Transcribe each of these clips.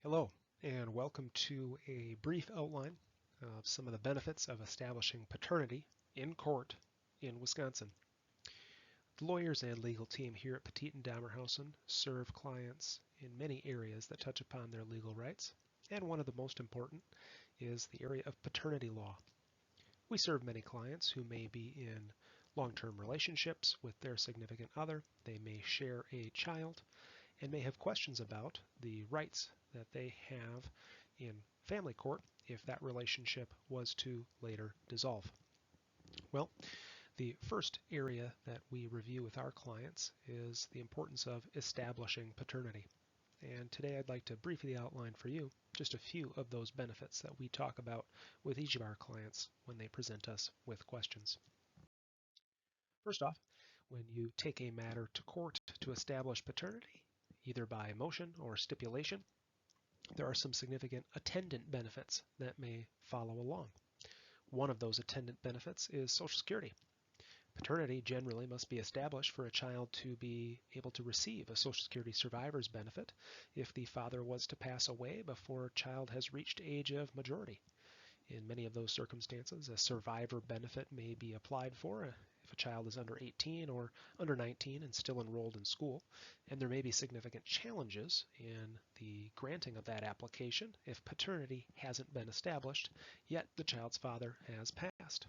Hello, and welcome to a brief outline of some of the benefits of establishing paternity in court in Wisconsin. The lawyers and legal team here at Petit Dommershausen serve clients in many areas that touch upon their legal rights, and one of the most important is the area of paternity law. We serve many clients who may be in long-term relationships with their significant other. They may share a child and may have questions about the rights that they have in family court if that relationship was to later dissolve. Well, the first area that we review with our clients is the importance of establishing paternity. And today I'd like to briefly outline for you just a few of those benefits that we talk about with each of our clients when they present us with questions. First off, when you take a matter to court to establish paternity, either by motion or stipulation, there are some significant attendant benefits that may follow along. One of those attendant benefits is Social Security. Paternity generally must be established for a child to be able to receive a Social Security survivor's benefit if the father was to pass away before a child has reached age of majority. In many of those circumstances, a survivor benefit may be applied for if a child is under 18 or under 19 and still enrolled in school, and there may be significant challenges in the granting of that application if paternity hasn't been established, yet the child's father has passed.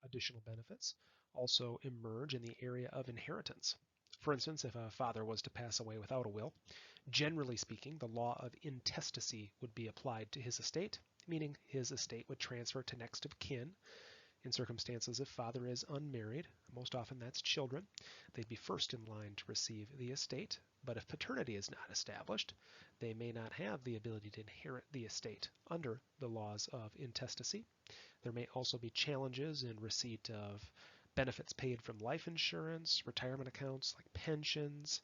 Additional benefits also emerge in the area of inheritance. For instance, if a father was to pass away without a will, generally speaking, the law of intestacy would be applied to his estate, meaning his estate would transfer to next of kin. In circumstances if father is unmarried, most often that's children, they'd be first in line to receive the estate, but if paternity is not established, they may not have the ability to inherit the estate under the laws of intestacy. There may also be challenges in receipt of benefits paid from life insurance, retirement accounts like pensions.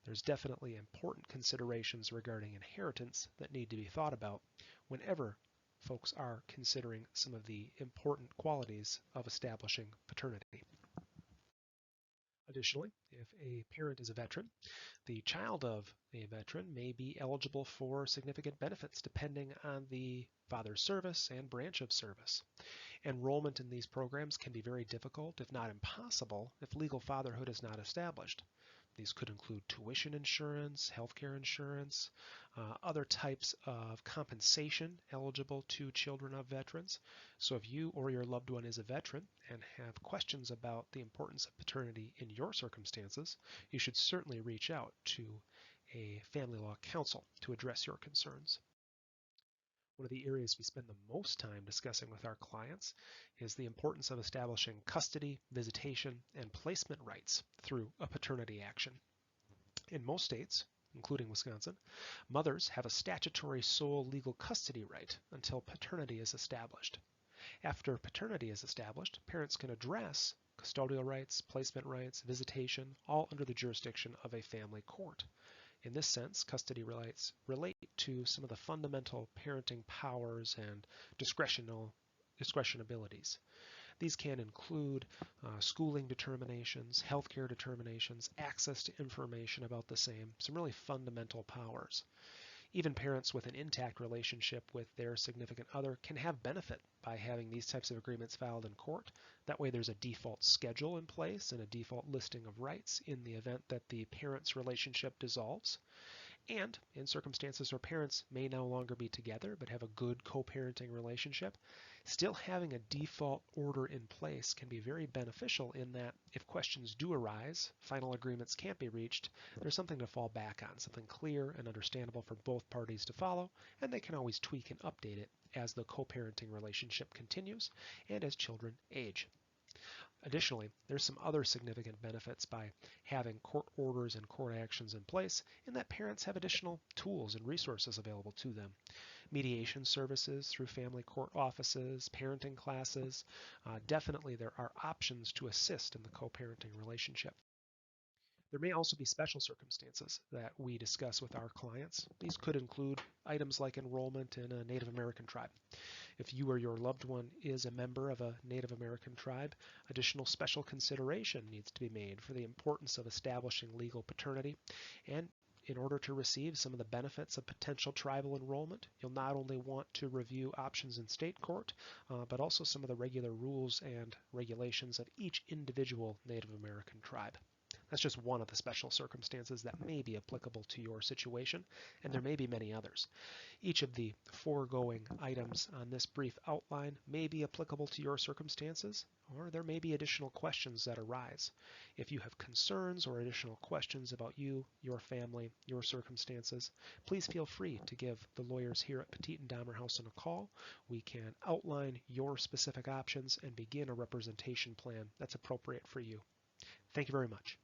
There's definitely important considerations regarding inheritance that need to be thought about whenever folks are considering some of the important qualities of establishing paternity. Additionally, if a parent is a veteran, the child of a veteran may be eligible for significant benefits depending on the father's service and branch of service. Enrollment in these programs can be very difficult, if not impossible, if legal fatherhood is not established. These could include tuition insurance, healthcare insurance, other types of compensation eligible to children of veterans. So if you or your loved one is a veteran and have questions about the importance of paternity in your circumstances, you should certainly reach out to a family law counsel to address your concerns. One of the areas we spend the most time discussing with our clients is the importance of establishing custody, visitation, and placement rights through a paternity action. In most states, including Wisconsin, mothers have a statutory sole legal custody right until paternity is established. After paternity is established, parents can address custodial rights, placement rights, visitation, all under the jurisdiction of a family court. In this sense, custody rights relate to some of the fundamental parenting powers and discretion abilities. These can include schooling determinations, healthcare determinations, access to information about the same, some really fundamental powers. Even parents with an intact relationship with their significant other can have benefit by having these types of agreements filed in court. That way there's a default schedule in place and a default listing of rights in the event that the parents' relationship dissolves. And in circumstances where parents may no longer be together but have a good co-parenting relationship, still having a default order in place can be very beneficial in that if questions do arise, final agreements can't be reached, there's something to fall back on, something clear and understandable for both parties to follow, and they can always tweak and update it as the co-parenting relationship continues and as children age. Additionally, there's some other significant benefits by having court orders and court actions in place in that parents have additional tools and resources available to them. Mediation services through family court offices, parenting classes, definitely there are options to assist in the co-parenting relationship. There may also be special circumstances that we discuss with our clients. These could include items like enrollment in a Native American tribe. If you or your loved one is a member of a Native American tribe, additional special consideration needs to be made for the importance of establishing legal paternity. And In order to receive some of the benefits of potential tribal enrollment, you'll not only want to review options in state court, but also some of the regular rules and regulations of each individual Native American tribe. That's just one of the special circumstances that may be applicable to your situation, and there may be many others. Each of the foregoing items on this brief outline may be applicable to your circumstances, or there may be additional questions that arise. If you have concerns or additional questions about you, your family, your circumstances, please feel free to give the lawyers here at Petit Dommershausen a call. We can outline your specific options and begin a representation plan that's appropriate for you. Thank you very much.